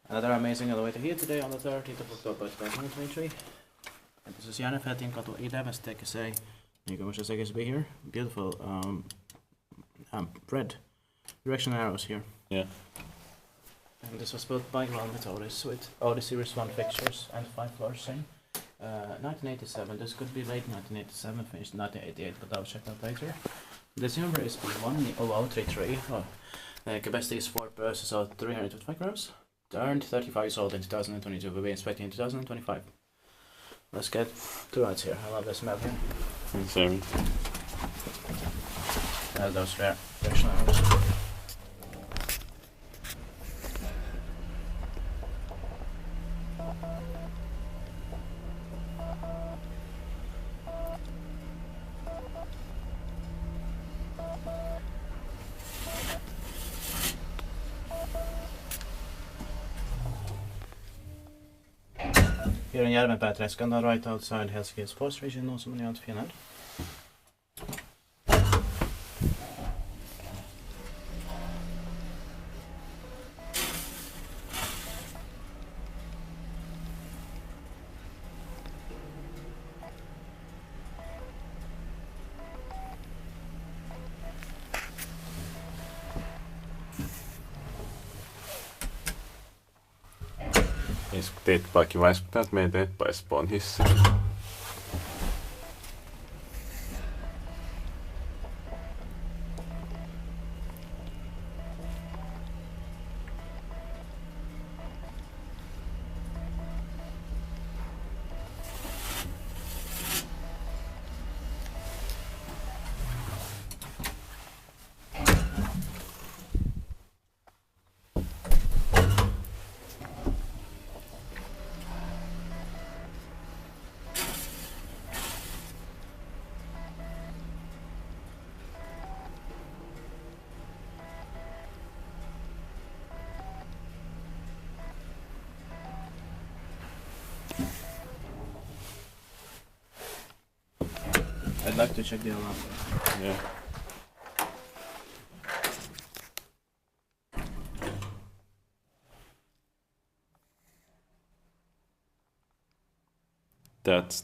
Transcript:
Another amazing elevator here today on the 30th of October 2023. And this is Järnefeltinkatu 11 steg say. You can just be here. Beautiful red direction arrows here. Yeah. And this was built by Valmet Otis with Otis Series 1 fixtures and 5 floors same. 1987, this could be late 1987, finished 1988, but I'll check that later. This number is B10033. Capacity is 4 persons, so 325 grams. Turned 35 years old in 2022, we'll be inspecting in 2025. Let's get to rights here. I love the smell here. Same. Those rare directional arrows. Here in Järvenpää, Träskan, right outside Helsinki Sports Region, North Finland. Teetpaakin vaikuttaa, että meidän teetpaa Espoon hissi. I'd like to check the alarm. Yeah. That's